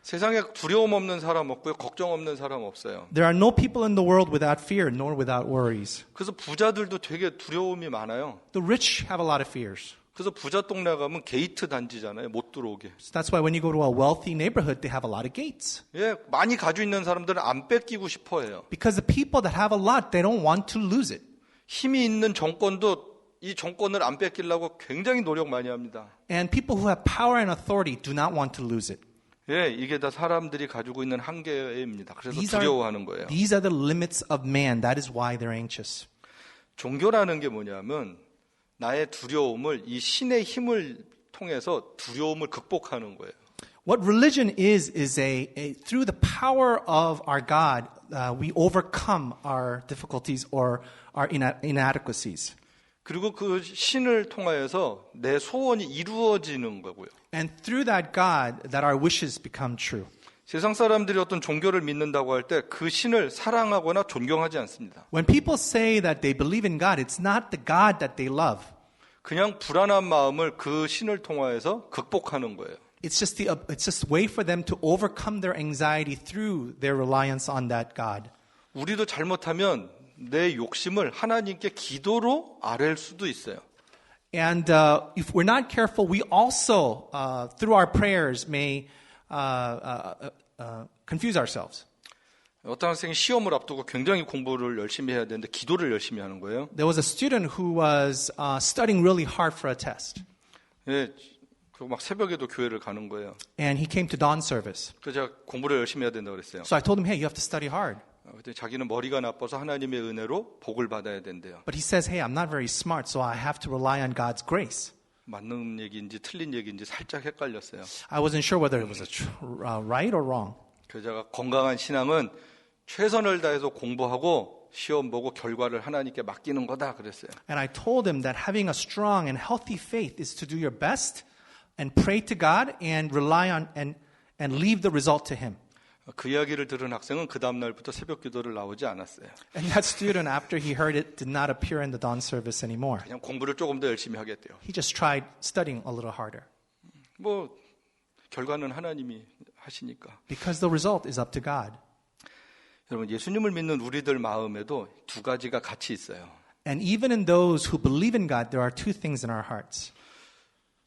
세상에 두려움 없는 사람 없고요. 걱정 없는 사람 없어요. There are no people in the world without fear, nor without worries. 그래서 부자들도 되게 두려움이 많아요. The rich have a lot of fears. 그래서 부자 동네 가면 게이트 단지잖아요. 못 들어오게. So that's why when you go to a wealthy neighborhood, they have a lot of gates. 예, 많이 가지고 있는 사람들은 안 뺏기고 싶어 해요. Because the people that have a lot, they don't want to lose it. 힘이 있는 정권도 이 정권을 안 뺏기려고 굉장히 노력 많이 합니다. And people who have power and authority do not want to lose it. 예, 이게 다 사람들이 가지고 있는 한계입니다. 그래서 These 두려워하는 거예요. are the limits of man. That is why they're anxious. 종교라는 게 뭐냐면 나의 두려움을 이 신의 힘을 통해서 두려움을 극복하는 거예요. What religion is through the power of our God, we overcome our difficulties or our inadequacies. 그리고 그 신을 통하여서 내 소원이 이루어지는 거고요. And through that God, that our wishes become true. 세상 사람들이 어떤 종교를 믿는다고 할 때 그 신을 사랑하거나 존경하지 않습니다. When people say that they believe in God, it's not the God that they love. 그냥 불안한 마음을 그 신을 통하여서 극복하는 거예요. It's just a way for them to overcome their anxiety through their reliance on that God. 우리도 잘못하면 내 욕심을 하나님께 기도로 아랠 수도 있어요. And if we're not careful, we also, through our prayers, may confuse ourselves. 어떤 학생이 시험을 앞두고 굉장히 공부를 열심히 해야 되는데 기도를 열심히 하는 거예요. There was a student who was studying really hard for a test. 예, 그리고 막 새벽에도 교회를 가는 거예요. And he came to dawn service. 그래서 제가 공부를 열심히 해야 된다고 그랬어요. So I told him, hey, you have to study hard. 그때 자기는 머리가 나빠서 하나님의 은혜로 복을 받아야 된대요. But he says, hey, I'm not very smart, so I have to rely on God's grace. 맞는 얘기인지 틀린 얘기인지 살짝 헷갈렸어요. I wasn't sure whether it was right or wrong. 그래서 제가 건강한 신앙은 최선을 다해서 공부하고 시험 보고 결과를 하나님께 맡기는 거다 그랬어요. And I told him that having a strong and healthy faith is to do your best and pray to God and rely on and leave the result to Him. 그 이야기를 들은 학생은 그 다음 날부터 새벽 기도를 나오지 않았어요. And that student, after he heard it, did not appear in the dawn service anymore. 그냥 공부를 조금 더 열심히 하겠대요. He just tried studying a little harder. 뭐 결과는 하나님이 하시니까. Because the result is up to God. 여러분 예수님을 믿는 우리들 마음에도 두 가지가 같이 있어요. And even in those who believe in God, there are two things in our hearts.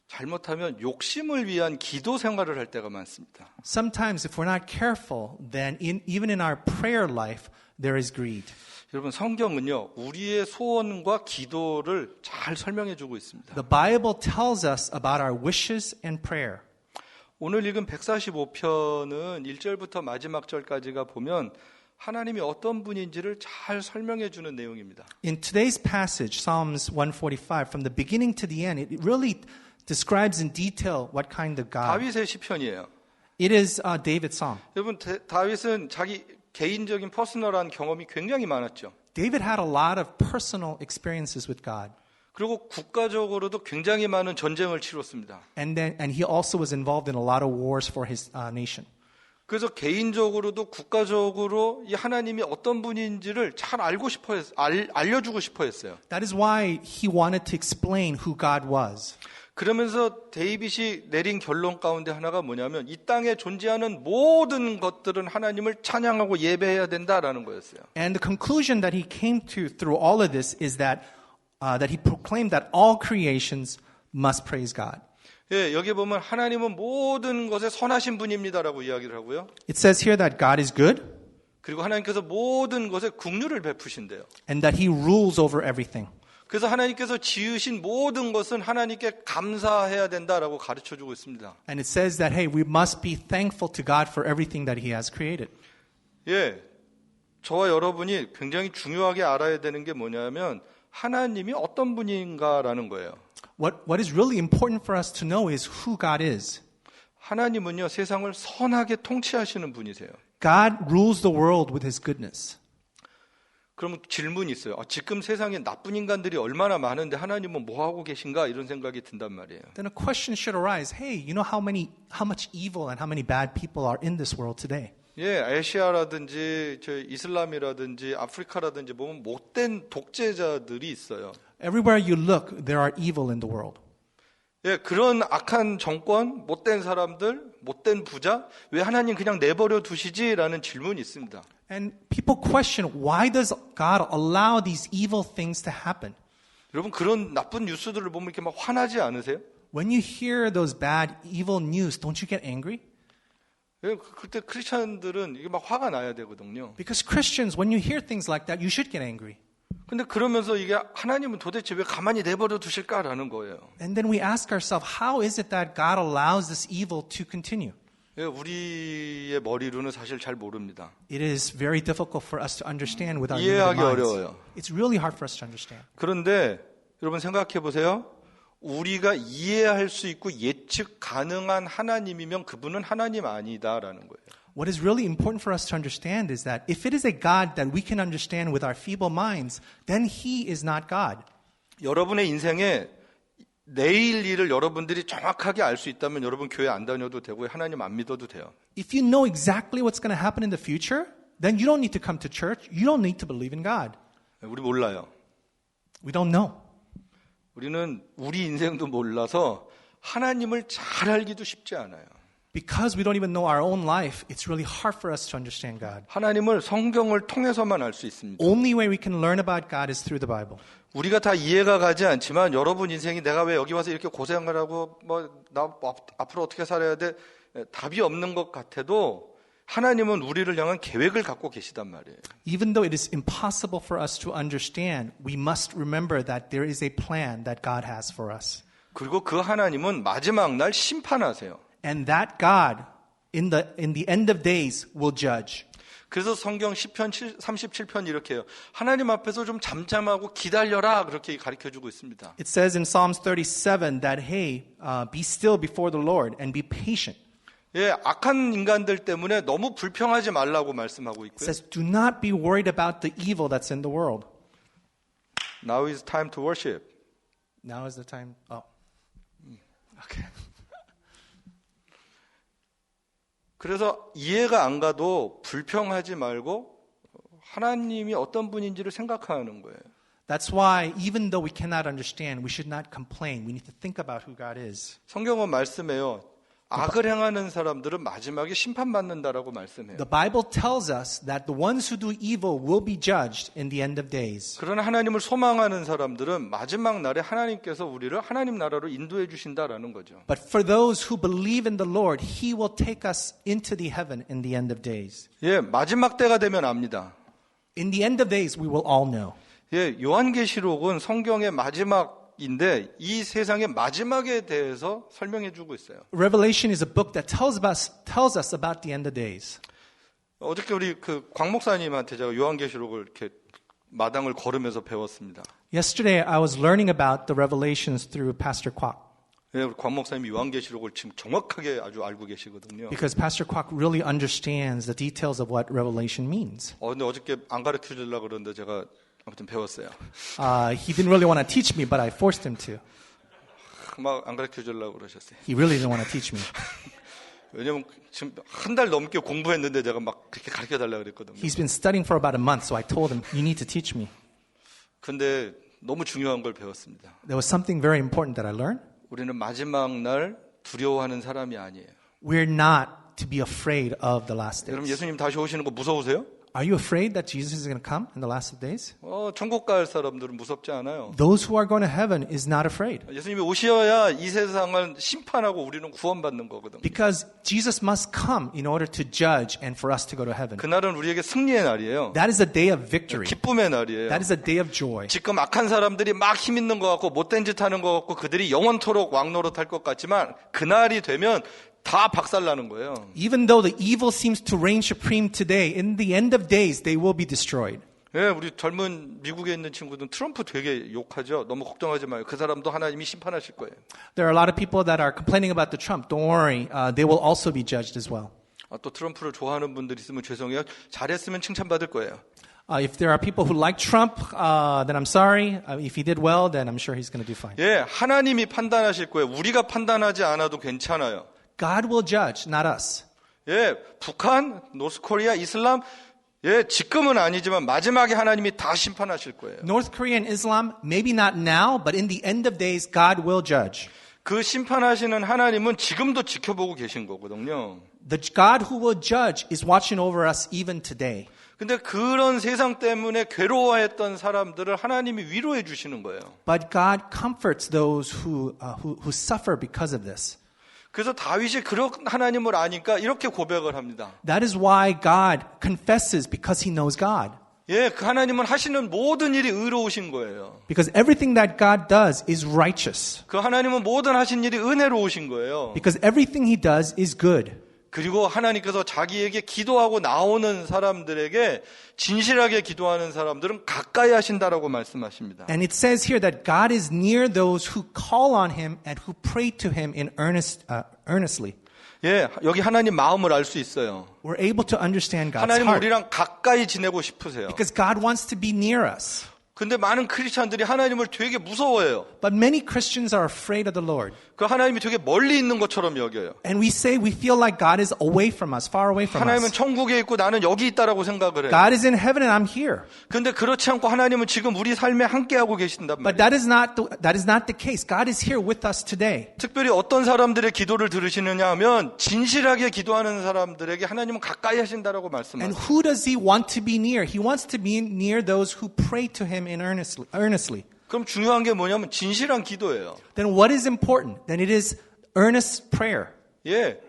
잘못하면 욕심을 위한 기도 생활을 할 때가 많습니다. Sometimes if we're not careful, then even in our prayer life, there is greed. 여러분 성경은요 우리의 소원과 기도를 잘 설명해 주고 있습니다. The Bible tells us about our wishes and prayer. 오늘 읽은 145편은 1절부터 마지막 절까지가 보면 하나님이 어떤 분인지를 잘 설명해 주는 내용입니다. In today's passage, Psalms 145, from the beginning to the end, it really describes in detail what kind of God. 다윗의 시편이에요. It is David's song. 여러분 다윗은 자기 개인적인 퍼스널한 경험이 굉장히 많았죠. David had a lot of personal experiences with God. 그리고 국가적으로도 굉장히 많은 전쟁을 치렀습니다. And he also was involved in a lot of wars for his nation. 그래서 개인적으로도 국가적으로 이 하나님이 어떤 분인지를 잘 알고 싶어 알려주고 싶어 했어요. That is why he wanted to explain who God was. 그러면서 데이빗이 내린 결론 가운데 하나가 뭐냐면 이 땅에 존재하는 모든 것들은 하나님을 찬양하고 예배해야 된다라는 거였어요. And the conclusion that he came to through all of this is that he proclaimed that all creations must praise God. 예, 여기 보면 하나님은 모든 것에 선하신 분입니다라고 이야기를 하고요. It says here that God is good. 그리고 하나님께서 모든 것에 긍휼을 베푸신대요. And that he rules over everything. 그래서 하나님께서 지으신 모든 것은 하나님께 감사해야 된다라고 가르쳐주고 있습니다. And it says that, hey, we must be thankful to God for everything that he has created. 예, 저와 여러분이 굉장히 중요하게 알아야 되는 게 뭐냐면 하나님이 어떤 분인가라는 거예요. What is really important for us to know is who God is. 하나님은요, 세상을 선하게 통치하시는 분이세요. God rules the world with his goodness. 그러면 질문이 있어요. 지금 세상에 나쁜 인간들이 얼마나 많은데 하나님은 뭐 하고 계신가 이런 생각이 든단 말이에요. Then a question should arise. Hey, you know how much evil and how many bad people are in this world today? 예, 아시아라든지 저 이슬람이라든지 아프리카라든지 보면 못된 독재자들이 있어요. Everywhere you look, there are evil in the world. 예, 그런 악한 정권, 못된 사람들, 못된 부자, 왜 하나님 그냥 내버려 두시지라는 질문이 있습니다. And people question, why does God allow these evil things to happen? 여러분 그런 나쁜 뉴스들을 보면 이렇게 막 화나지 않으세요? When you hear those bad, evil news, don't you get angry? 예, 그때 크리스천들은 이게 막 화가 나야 되거든요. Because Christians, when you hear things like that, you should get angry. 근데 그러면서 이게 하나님은 도대체 왜 가만히 내버려 두실까라는 거예요. And then we ask ourselves, how is it that God allows this evil to continue? 예, 우리의 머리로는 사실 잘 모릅니다. It is very difficult for us to understand with our 이해하기 limited minds. 어려워요. It's really hard for us to understand. 그런데 여러분 생각해 보세요. 우리가 이해할 수 있고 예측 가능한 하나님이면 그분은 하나님 아니다라는 거예요. What is really important for us to understand is that if it is a God that we can understand with our feeble minds, then He is not God. 여러분의 인생에 내일 일을 여러분들이 정확하게 알 수 있다면 여러분 교회 안 다녀도 되고 하나님 안 믿어도 돼요. If you know exactly what's going to happen in the future, then you don't need to come to church. You don't need to believe in God. 우리 몰라요. We don't know. 우리는 우리 인생도 몰라서 하나님을 잘 알기도 쉽지 않아요. Because we don't even know our own life, it's really hard for us to understand God. 하나님을 성경을 통해서만 알 수 있습니다. Only way we can learn about God is through the Bible. 우리가 다 이해가 가지 않지만 여러분 인생이 내가 왜 여기 와서 이렇게 고생을 하고 나 앞으로 어떻게 살아야 돼? 답이 없는 것 같아도 하나님은 우리를 향한 계획을 갖고 계시단 말이에요. Even though it is impossible for us to understand, we must remember that there is a plan that God has for us. 그리고 그 하나님은 마지막 날 심판하세요. And that God, in the end of days, will judge. 그래서 성경 시편 37편 이렇게 해요. 하나님 앞에서 좀 잠잠하고 기다려라 그렇게 가르쳐주고 있습니다. It says in Psalms 37 that, hey, be still before the Lord and be patient. 예, 악한 인간들 때문에 너무 불평하지 말라고 말씀하고 It 있고요. says, do not be worried about the evil that's in the world. Now is time to worship. Now is the time. Oh. Okay. 그래서 이해가 안 가도 불평하지 말고 하나님이 어떤 분인지를 생각하는 거예요. That's why even though we cannot understand, we should not complain. We need to think about who God is. 성경은 말씀해요. 악을 행하는 사람들은 마지막에 심판받는다라고 말씀해요. The Bible tells us that the ones who do evil will be judged in the end of days. 그러나 하나님을 소망하는 사람들은 마지막 날에 하나님께서 우리를 하나님 나라로 인도해 주신다라는 거죠. But for those who believe in the Lord, He will take us into the heaven in the end of days. 예, 마지막 때가 되면 압니다. In the end of days, we will all know. 예, 요한계시록은 성경의 마지막인데 이 세상의 마지막에 대해서 설명해 주고 있어요. Revelation is a book that tells us about the end of days. 어저께 우리 광 목사님한테 제가 요한계시록을 이렇게 마당을 걸으면서 배웠습니다. Yesterday, I was learning about the Revelations through Pastor Kwok. 예, 우리 광 목사님이 요한계시록을 지금 정확하게 아주 알고 계시거든요. Because Pastor Kwok really understands the details of what Revelation means. 근데 어저께 안 가르쳐 주려고 그러는데 제가 아무튼 배웠어요. He didn't really want to teach me, but I forced him to. 막 안 가르쳐 주려고 그러셨어요. He really didn't want to teach me. 왜냐면 지금 한 달 넘게 공부했는데 제가 막 그렇게 가르쳐 달라고 그랬거든요. He's been studying for about a month, so I told him, you need to teach me. 근데 너무 중요한 걸 배웠습니다. There was something very important that I learned. 우리는 마지막 날 두려워하는 사람이 아니에요. We're not to be afraid of the last 여러분 days. 예수님 다시 오시는 거 무서우세요? Are you afraid that Jesus is going to come in the last days? 천국 갈 사람들은 무섭지 않아요. Those who are going to heaven is not afraid. 예수님이 오셔야 이 세상을 심판하고 우리는 구원받는 거거든요. Because Jesus must come in order to judge and for us to go to heaven. 그날은 우리에게 승리의 날이에요. That is a day of victory. 기쁨의 날이에요. That is a day of joy. 지금 악한 사람들이 막 힘 있는 것 같고 못된 짓 하는 것 같고 그들이 영원토록 왕노릇할 것 같지만 그날이 되면 다 박살나는 거예요. Even though the evil seems to reign supreme today, in the end of days, they will be destroyed. 예, 우리 젊은 미국에 있는 친구들은 트럼프 되게 욕하죠. 너무 걱정하지 마요. 그 사람도 하나님이 심판하실 거예요. There are a lot of people that are complaining about the Trump. Don't worry, they will also be judged as well. 또 트럼프를 좋아하는 분들 있으면 죄송해요. 잘했으면 칭찬받을 거예요. If there are people who like Trump, then I'm sorry. If he did well, then I'm sure he's going to do fine. 예, 하나님이 판단하실 거예요. 우리가 판단하지 않아도 괜찮아요. God will judge, not us. 예, 북한, 노스코리아, 이슬람, 예, 지금은 아니지만 마지막에 하나님이 다 심판하실 거예요. North Korea and Islam, maybe not now, but in the end of days, God will judge. 그 심판하시는 하나님은 지금도 지켜보고 계신 거거든요. The God who will judge is watching over us even today. 근데 그런 세상 때문에 괴로워했던 사람들을 하나님이 위로해 주시는 거예요. But God comforts those who suffer because of this. 그래서 다윗이 그런 하나님을 아니까 이렇게 고백을 합니다. That is why God confesses because he knows God. 예, 그 하나님은 하시는 모든 일이 의로우신 거예요. Because everything that God does is righteous. 그 하나님은 모든 하신 일이 은혜로우신 거예요. Because everything he does is good. 그리고 하나님께서 자기에게 기도하고 나오는 사람들에게 진실하게 기도하는 사람들은 가까이 하신다라고 말씀하십니다. And it says here that God is near those who call on him and who pray to him in earnestly. 예, 여기 하나님 마음을 알 수 있어요. We're able to understand God's 하나님은 heart. 우리랑 가까이 지내고 싶으세요. Because God wants to be near us. 근데 많은 크리스찬들이 하나님을 되게 무서워해요. But many Christians are afraid of the Lord. 그 하나님이 되게 멀리 있는 것처럼 여겨요. And we feel like God is away from us, far away from 하나님은 us. 천국에 있고 나는 여기 있다라고 생각을 해요. God is in heaven and I'm here. 근데 그렇지 않고 하나님은 지금 우리 삶에 함께하고 계신단 But 말이에요. that is not the case. God is here with us today. 특별히 어떤 사람들의 기도를 들으시느냐 하면 진실하게 기도하는 사람들에게 하나님은 가까이 하신다라고 And 말씀하세요. who does he want to be near? He wants to be near those who pray to him in earnestly. 그럼 중요한 게 뭐냐면 진실한 기도예요. Then what is important? Then it is earnest prayer. 예.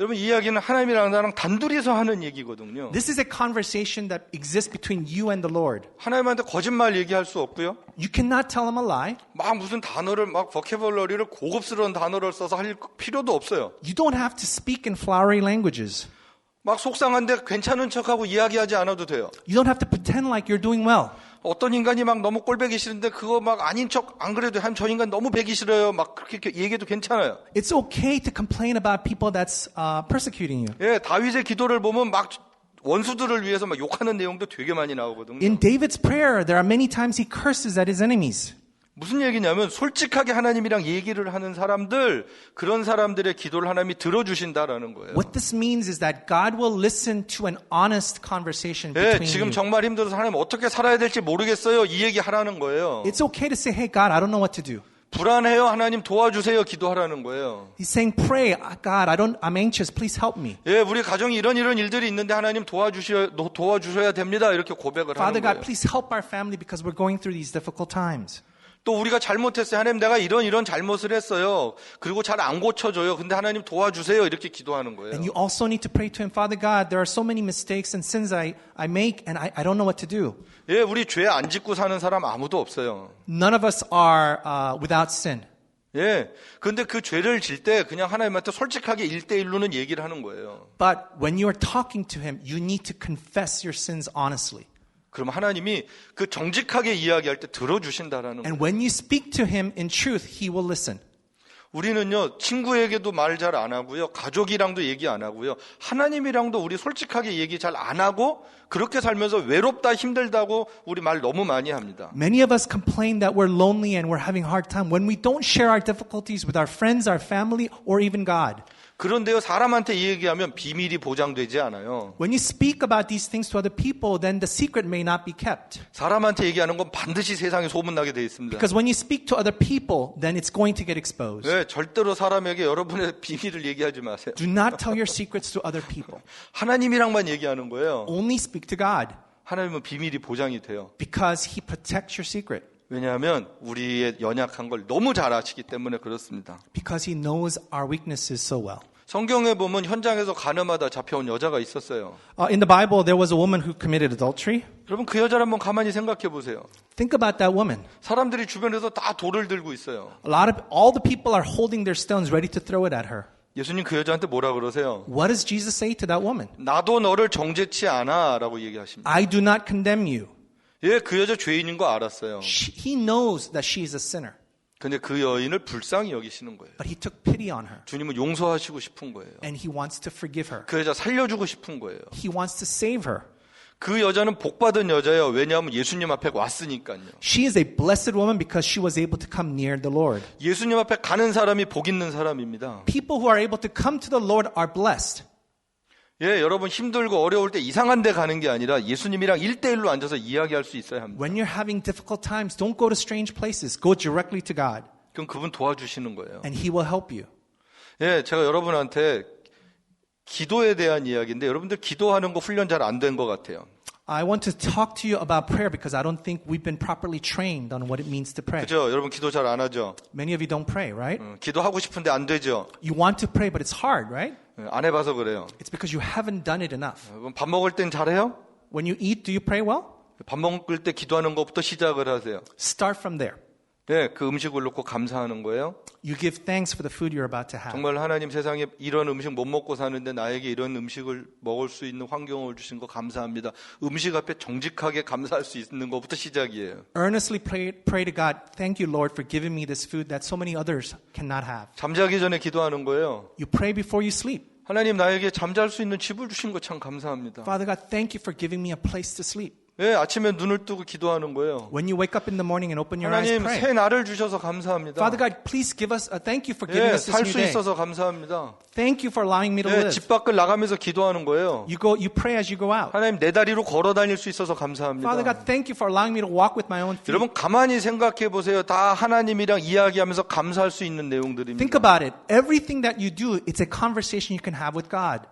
여러분 이 이야기는 하나님이랑 나랑 단둘이서 하는 얘기거든요. This is a conversation that exists between you and the Lord. 하나님한테 거짓말 얘기할 수 없고요. You cannot tell him a lie. 막 무슨 단어를 막 버케블러리를 고급스러운 단어를 써서 할 필요도 없어요. You don't have to speak in flowery languages. 막 속상한데 괜찮은 척하고 이야기하지 않아도 돼요. You don't have to pretend like you're doing well. 어떤 인간이 막 너무 꼴배기 싫은데 그거 막 아닌 척 안 그래도 한 저 인간 너무 배기 싫어요. 막 그렇게 얘기해도 괜찮아요. It's okay to complain about people that's persecuting you. 예, 다윗의 기도를 보면 막 원수들을 위해서 막 욕하는 내용도 되게 많이 나오거든요. In David's prayer, there are many times he curses at his enemies. 무슨 얘기냐면 솔직하게 하나님이랑 얘기를 하는 사람들, 그런 사람들의 기도를 하나님이 들어주신다라는 거예요. What this means is that God will listen to an honest conversation 예, between 지금 you. 정말 힘들어서 하나님 어떻게 살아야 될지 모르겠어요. 이 얘기 하라는 거예요. It's okay to say, hey, God, I don't know what to do. 불안해요. 하나님 도와주세요. 기도하라는 거예요. He's saying, pray, God, I'm anxious. Please help me. 예, 우리 가정에 이런 일들이 있는데 하나님 도와주셔야 됩니다. 이렇게 고백을 Father 하는 God, 거예요. please help our family because we're going through these difficult times. 또 우리가 잘못했어요. 하나님 내가 이런 잘못을 했어요. 그리고 잘 안 고쳐줘요. 근데 하나님 도와주세요. 이렇게 기도하는 거예요. And you also need to pray to him, Father God, there are so many mistakes and sins I make and I don't know what to do. 예, 우리 죄 안 짓고 사는 사람 아무도 없어요. None of us are without sin. 예. 근데 그 죄를 질 때 그냥 하나님한테 솔직하게 1대1로는 얘기를 하는 거예요. But when you are talking to him, you need to confess your sins honestly. 그럼 하나님이 그 정직하게 이야기할 때 들어주신다라는 거예요. And when you speak to him in truth, he will listen. 우리는요, 친구에게도 말 잘 안 하고요, 가족이랑도 얘기 안 하고요, 하나님이랑도 우리 솔직하게 얘기 잘 안 하고, 그렇게 살면서 외롭다, 힘들다고 우리 말 너무 많이 합니다. Many of us complain that we're lonely and we're having a hard time when we don't share our difficulties with our friends, our family, or even God. 그런데요, 사람한테 얘기하면 비밀이 보장되지 않아요. When you speak about these things to other people, then the secret may not be kept. 사람한테 얘기하는 건 반드시 세상에 소문나게 돼 있습니다. Because when you speak to other people, then it's going to get exposed. 네, 절대로 사람에게 여러분의 비밀을 얘기하지 마세요. Do not tell your secrets to other people. 하나님이랑만 얘기하는 거예요. Only speak to God 하나님은 비밀이 보장이 돼요. because he protects your secret. 왜냐하면 우리의 연약한 걸 너무 잘 아시기 때문에 그렇습니다. Because he knows our weaknesses so well. 성경에 보면 현장에서 간음하다 잡혀온 여자가 있었어요. In the Bible, there was a woman who committed adultery. 여러분 그 여자를 한번 가만히 생각해 보세요. Think about that woman. 사람들이 주변에서 다 돌을 들고 있어요. All the people are holding their stones ready to throw it at her. 예수님 그 여자한테 뭐라 그러세요? What does Jesus say to that woman? 나도 너를 정죄치 않아 라고 얘기하십니다. I do not condemn you. 예, 그 여자 죄인인 거 알았어요. He knows that she is a sinner. 근데 그 여인을 불쌍히 여기시는 거예요. But he took pity on her. 주님은 용서하시고 싶은 거예요. And he wants to forgive her. 그 여자 살려주고 싶은 거예요. He wants to save her. 그 여자는 복받은 여자예요. 왜냐하면 예수님 앞에 왔으니까요. She is a blessed woman because she was able to come near the Lord. 예수님 앞에 가는 사람이 복 있는 사람입니다. People who are able to come to the Lord are blessed. 예, 여러분 힘들고 어려울 때 이상한 데 가는 게 아니라 예수님이랑 1대1로 앉아서 이야기할 수 있어야 합니다. When you're having difficult times, don't go to strange places. Go directly to God. 그럼 그분 도와주시는 거예요. and He will help you. 예, 제가 여러분한테 기도에 대한 이야기인데 여러분들 기도하는 거 훈련 잘 안 된 것 같아요. I want to talk to you about prayer because I don't think we've been properly trained on what it means to pray. 그죠? 여러분 기도 잘 안 하죠? Many of you don't pray, right? 기도하고 싶은데 안 되죠? You want to pray, but it's hard, right? 안 해봐서 그래요. It's because you haven't done it enough. 그럼 밥 먹을 땐 잘해요? When you eat, do you pray well? 밥 먹을 때 기도하는 것부터 시작을 하세요. Start from there. 네, 그 음식을 놓고 감사하는 거예요. You give thanks for the food you're about to have. 정말 하나님 세상에 이런 음식 못 먹고 사는데 나에게 이런 음식을 먹을 수 있는 환경을 주신 거 감사합니다. 음식 앞에 정직하게 감사할 수 있는 것부터 시작이에요. Earnestly pray to God, thank you, Lord, for giving me this food that so many others cannot have. 잠자기 전에 기도하는 거예요. You pray before you sleep. 하나님 나에게 잠잘 수 있는 집을 주신 거 참 감사합니다. Father God, thank you for giving me a place to sleep. 네, 아침에 눈을 뜨고 기도하는 거예요. When you wake up in the morning and open your eyes, 하나님 pray. 새 날을 주셔서 감사합니다. Father God, please give us a thank you for giving 예, us this 살 new 수 day. 있어서 감사합니다. Thank you for allowing me to 예, live. 집 밖을 나가면서 기도하는 거예요. You pray as you go out. 하나님 내 다리로 걸어 다닐 수 있어서 감사합니다. Father God, thank you for allowing me to walk with my own feet. 여러분 가만히 생각해 보세요. 다 하나님이랑 이야기하면서 감사할 수 있는 내용들입니다. Think about it. Everything that you do, it's a conversation you can have with God.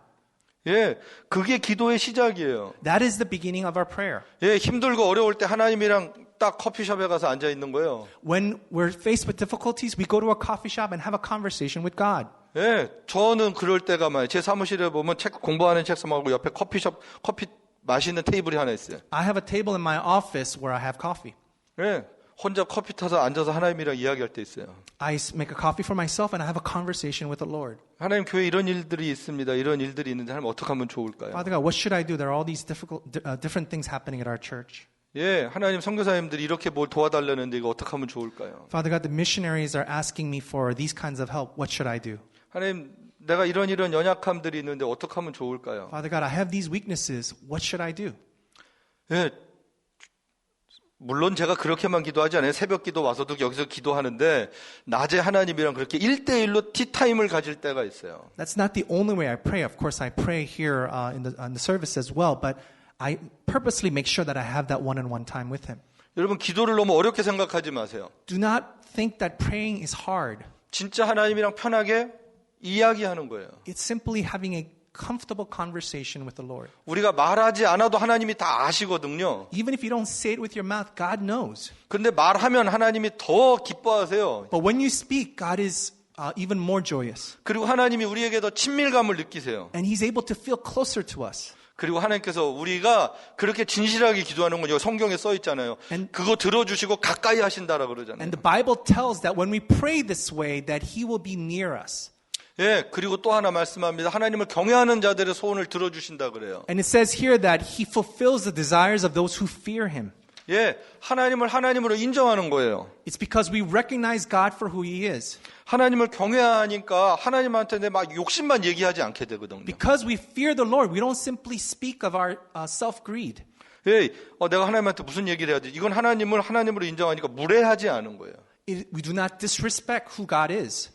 예, 그게 기도의 시작이에요. That is the beginning of our prayer. 예, 힘들고 어려울 때 하나님이랑 딱 커피숍에 가서 앉아 있는 거예요. When we're faced with difficulties, we go to a coffee shop and have a conversation with God. 예, 저는 그럴 때가 많아요. 제 사무실에 보면 책 공부하는 책상하고 옆에 커피 마시는 테이블이 하나 있어요. I have a table in my office where I have coffee. 예, 혼자 커피 타서 앉아서 하나님이랑 이야기할 때 있어요. I make a coffee for myself and I have a conversation with the Lord. 하나님 교회 이런 일들이 있습니다. 이런 일들이 있는데 하나님 어떻게 하면 좋을까요? Father God, what should I do? There are all these different things happening at our church. 예, 하나님 선교사님들이 이렇게 뭘 도와달라는데 이거 어떻게 하면 좋을까요? Father God, the missionaries are asking me for these kinds of help. What should I do? 하나님 내가 이런 연약함들이 있는데 어떻게 하면 좋을까요? Father God, I have these weaknesses. What should I do? 예, 물론 제가 그렇게만 기도하지 않아요. 새벽 기도 와서도 여기서 기도하는데 낮에 하나님이랑 그렇게 1대1로 티타임을 가질 때가 있어요. That's not the only way I pray. Of course, I pray here on the service as well, but I purposely make sure that I have that one-on-one time with Him. 여러분 기도를 너무 어렵게 생각하지 마세요. Do not think that praying is hard. 진짜 하나님이랑 편하게 이야기하는 거예요. It's simply having a comfortable conversation with the Lord. 우리가 말하지 않아도 하나님이 다 아시거든요. Even if you don't say it with your mouth, God knows. 그런데 말하면 하나님이 더 기뻐하세요. But when you speak, God is even more joyous. 그리고 하나님이 우리에게 더 친밀감을 느끼세요. And He's able to feel closer to us. 그리고 하나님께서 우리가 그렇게 진실하게 기도하는 건 여기 성경에 써 있잖아요. And- 그거 들어주시고 가까이 하신다라 그러잖아요. And the Bible tells that when we pray this way, that He will be near us. 예, 그리고 또 하나 말씀합니다. 하나님을 경외하는 자들의 소원을 들어주신다 그래요. And it says here that He fulfills the desires of those who fear Him. 예, 하나님을 하나님으로 인정하는 거예요. It's because we recognize God for who He is. 하나님을 경외하니까 하나님한테 내 막 욕심만 얘기하지 않게 되거든요. Because we fear the Lord, we don't simply speak of our self-greed. 예, 내가 하나님한테 무슨 얘기를 해야 돼? 이건 하나님을 하나님으로 인정하니까 무례하지 않은 거예요. We do not disrespect who God is.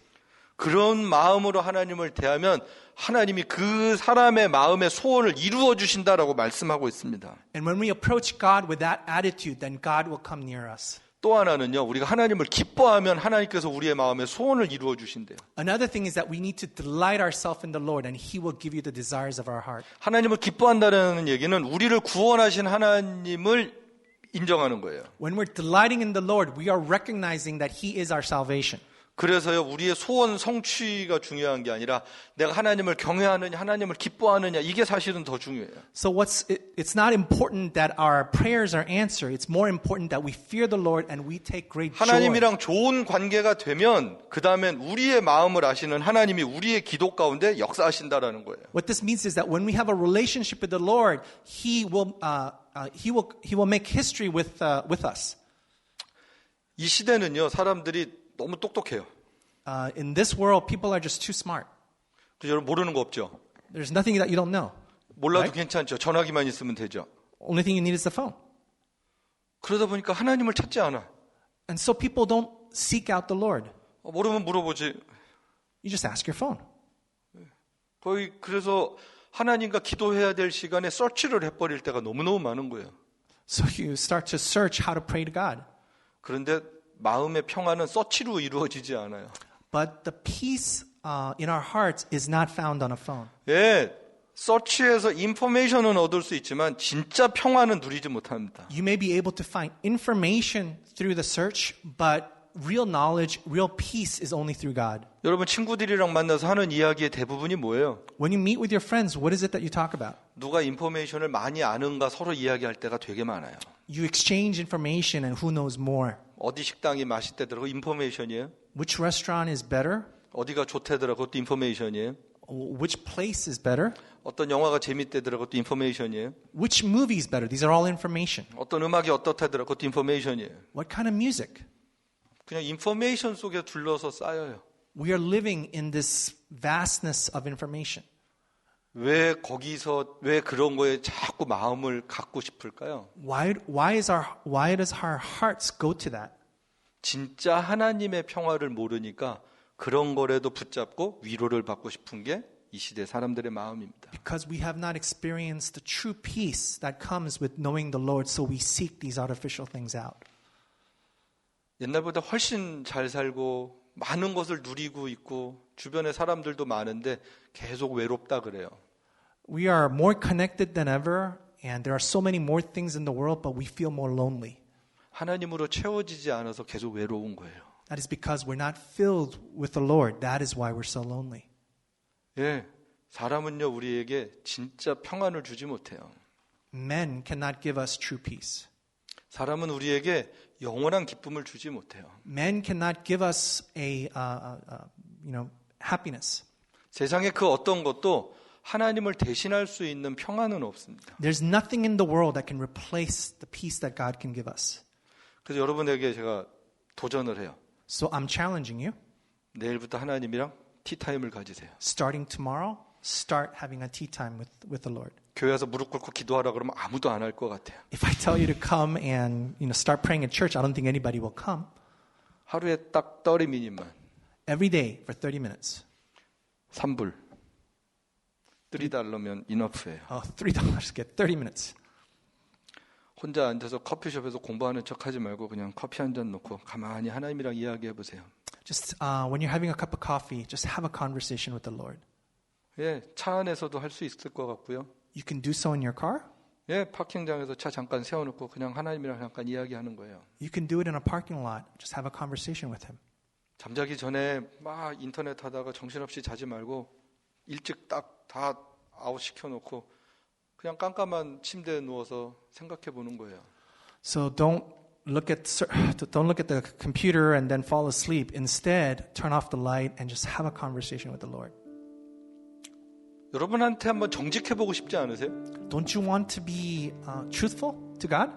그런 마음으로 하나님을 대하면 하나님이 그 사람의 마음의 소원을 이루어 주신다라고 말씀하고 있습니다. And when we approach God with that attitude, then God will come near us. 또 하나는요, 우리가 하나님을 기뻐하면 하나님께서 우리의 마음의 소원을 이루어 주신대요. Another thing is that we need to delight ourselves in the Lord and He will give you the desires of our heart. 하나님을 기뻐한다는 얘기는 우리를 구원하신 하나님을 인정하는 거예요. When we're delighting in the Lord, we are recognizing that He is our salvation. 그래서요, 우리의 소원 성취가 중요한 게 아니라 내가 하나님을 경외하느냐, 하나님을 기뻐하느냐, 이게 사실은 더 중요해요. So it's not important that our prayers are answered. It's more important that we fear the Lord and we take great joy. 하나님이랑 좋은 관계가 되면 그 다음엔 우리의 마음을 아시는 하나님이 우리의 기도 가운데 역사하신다라는 거예요. What this means is that when we have a relationship with the Lord, He will make history with us. 이 시대는요, 사람들이 너무 똑똑해요. In this world, people are just too smart. 여러분 모르는 거 없죠? There's nothing that you don't know. 몰라도 Right? 괜찮죠. 전화기만 있으면 되죠. Only thing you need is the phone. 그러다 보니까 하나님을 찾지 않아. And so people don't seek out the Lord. 모르면 물어보지. You just ask your phone. 거의 그래서 하나님과 기도해야 될 시간에 서치를 해버릴 때가 너무너무 많은 거예요. So you start to search how to pray to God. 그런데 마음의 평화는 서치로 이루어지지 않아요. But the peace in our hearts is not found on a phone. 예, 서치에서 인포메이션은 얻을 수 있지만 진짜 평화는 누리지 못합니다. You may be able to find information through the search, but real knowledge, real peace is only through God. 여러분 친구들이랑 만나서 하는 이야기의 대부분이 뭐예요? When you meet with your friends, what is it that you talk about? 누가 인포메이션을 많이 아는가 서로 이야기할 때가 되게 많아요. You exchange information and who knows more. 어디 식당이 맛있대더라고 인포메이션이에요. Which restaurant is better? 어디가 좋대더라고 그것도 인포메이션이에요. Which place is better? 어떤 영화가 재밌대더라고 그것도 인포메이션이에요. Which movie is better? These are all information. 어떤 음악이 어떻다더라고 그것도 인포메이션이에요. What kind of music? 그냥 인포메이션 속에 둘러서 쌓여요. We are living in this vastness of information. 왜 거기서 왜 그런 거에 자꾸 마음을 갖고 싶을까요? Why does our hearts go to that? 진짜 하나님의 평화를 모르니까 그런 거라도 붙잡고 위로를 받고 싶은 게 이 시대 사람들의 마음입니다. Because we have not experienced the true peace that comes with knowing the Lord, so we seek these artificial things out. 옛날보다 훨씬 잘 살고 많은 것을 누리고 있고 주변에 사람들도 많은데 계속 외롭다 그래요. We are more connected than ever, and there are so many more things in the world, but we feel more lonely. 하나님으로 채워지지 않아서 계속 외로운 거예요. That is because we're not filled with the Lord. That is why we're so lonely. 예, 사람은요 우리에게 진짜 평안을 주지 못해요. Men cannot give us true peace. 사람은 우리에게 영원한 기쁨을 주지 못해요. Men cannot give us happiness. 세상에 그 어떤 것도 하나님을 대신할 수 있는 평안은 없습니다. There's nothing in the world that can replace the peace that God can give us. 그래서 여러분에게 제가 도전을 해요. So I'm challenging you. 내일부터 하나님이랑 티타임을 가지세요. Starting tomorrow, start having a tea time with the Lord. 교회 와서 무릎 꿇고 기도하라 그러면 아무도 안 할 것 같아요. If I tell you to come and start praying at church, I don't think anybody will come. 하루에 딱 30미니만 Every day for 30 minutes. 3불. $3면 이너프예요. $3 get 30 minutes. 혼자 앉아서 커피숍에서 공부하는 척 하지 말고 그냥 커피 한 잔 놓고 가만히 하나님이랑 이야기해 보세요. Just when you're having a cup of coffee, just have a conversation with the Lord. 예, 차 안에서도 할 수 있을 것 같고요. You can do so in your car. 예, 파킹장에서 차 잠깐 세워놓고 그냥 하나님이랑 잠깐 이야기하는 거예요. You can do it in a parking lot. Just have a conversation with Him. 잠자기 전에 막 인터넷 하다가 정신없이 자지 말고 일찍 딱 다 아웃 시켜놓고 그냥 깜깜한 침대에 누워서 생각해 보는 거예요. So don't look at the computer and then fall asleep. Instead, turn off the light and just have a conversation with the Lord. 여러분한테 한번 정직해 보고 싶지 않으세요? Don't you want to be truthful to God?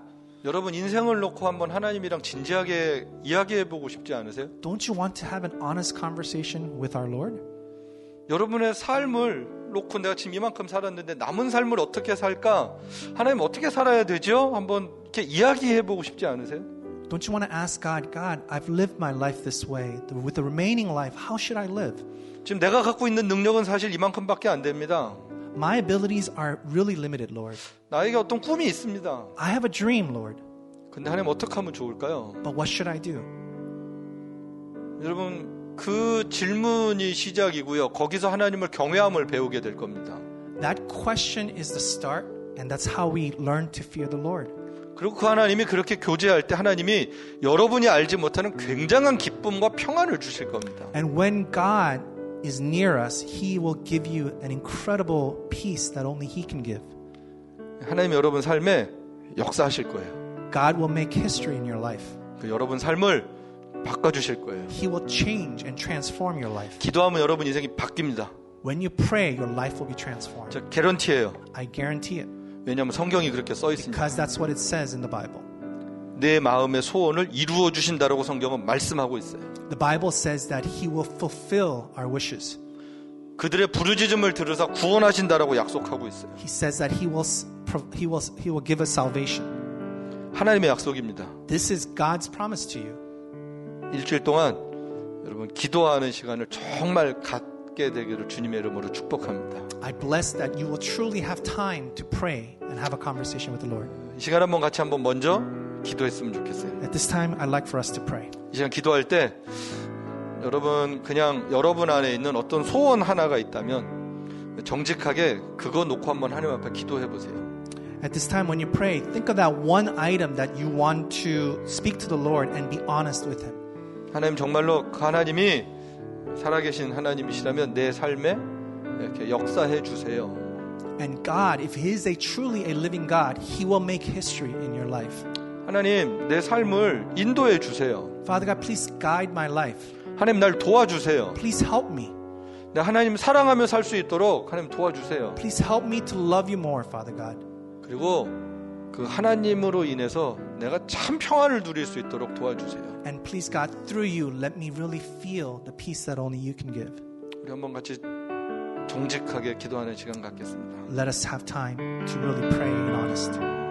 여러분 인생을 놓고 한번 하나님이랑 진지하게 이야기해 보고 싶지 않으세요? Don't you want to have an honest conversation with our Lord? 여러분의 삶을 놓고 내가 지금 이만큼 살았는데 남은 삶을 어떻게 살까? 하나님 어떻게 살아야 되죠? 한번 이렇게 이야기해 보고 싶지 않으세요? Don't you want to ask God, I've lived my life this way. With the remaining life, how should I live? 지금 내가 갖고 있는 능력은 사실 이만큼밖에 안 됩니다. My abilities are really limited, Lord. 나에게 어떤 꿈이 있습니다. I have a dream, Lord. 근데 하나님 어떻게 하면 좋을까요? But what should I do? 여러분 그 질문이 시작이고요. 거기서 하나님을 경외함을 배우게 될 겁니다. That question is the start, and that's how we learn to fear the Lord. 그리고 그 하나님이 그렇게 교제할 때 하나님이 여러분이 알지 못하는 굉장한 기쁨과 평안을 주실 겁니다. And when God is near us, He will give you an incredible peace that only He can give. 하나님이 여러분 삶에 역사하실 거예요. God will make history in your life. 그 여러분 삶을 바꿔주실 거예요. He will change and transform your life. 기도하면 여러분 인생이 바뀝니다. When you pray, your life will be transformed. 저 개런티예요. I guarantee it. 왜냐하면 성경이 그렇게 써 있으니까. Because that's what it says in the Bible. 내 마음의 소원을 이루어 주신다라고 성경은 말씀하고 있어요. The Bible says that He will fulfill our wishes. 그들의 부르짖음을 들으사 구원하신다라고 약속하고 있어요. He says that He will give us salvation. 하나님의 약속입니다. This is God's promise to you. 일주일 동안 여러분 기도하는 시간을 정말 갖게 되기를 주님의 이름으로 축복합니다. I bless that you will truly have time to pray and have a conversation with the Lord. 이 시간 한번 같이 한번 먼저 기도했으면 좋겠어요. At this time, I'd like for us to pray. 이 시간 기도할 때 여러분 그냥 여러분 안에 있는 어떤 소원 하나가 있다면 정직하게 그거 놓고 한번 하나님 앞에 기도해 보세요. At this time, when you pray, think of that one item that you want to speak to the Lord and be honest with Him. 하나님 정말로 그 하나님이 살아계신 하나님이시라면 내 삶에 이렇게 역사해 주세요. And God, if He is truly a living God, He will make history in your life. 하나님 내 삶을 인도해 주세요. Father God, please guide my life. 하나님 날 도와주세요. Please help me. 내가 하나님 사랑하며 살 수 있도록 하나님 도와주세요. Please help me to love you more, Father God. 그리고 그 하나님으로 인해서 내가 참 평안을 누릴 수 있도록 도와주세요. And please God, through you, let me really feel the peace that only you can give. 우리 한번 같이 정직하게 기도하는 시간 갖겠습니다. Let us have time to really pray in honesty.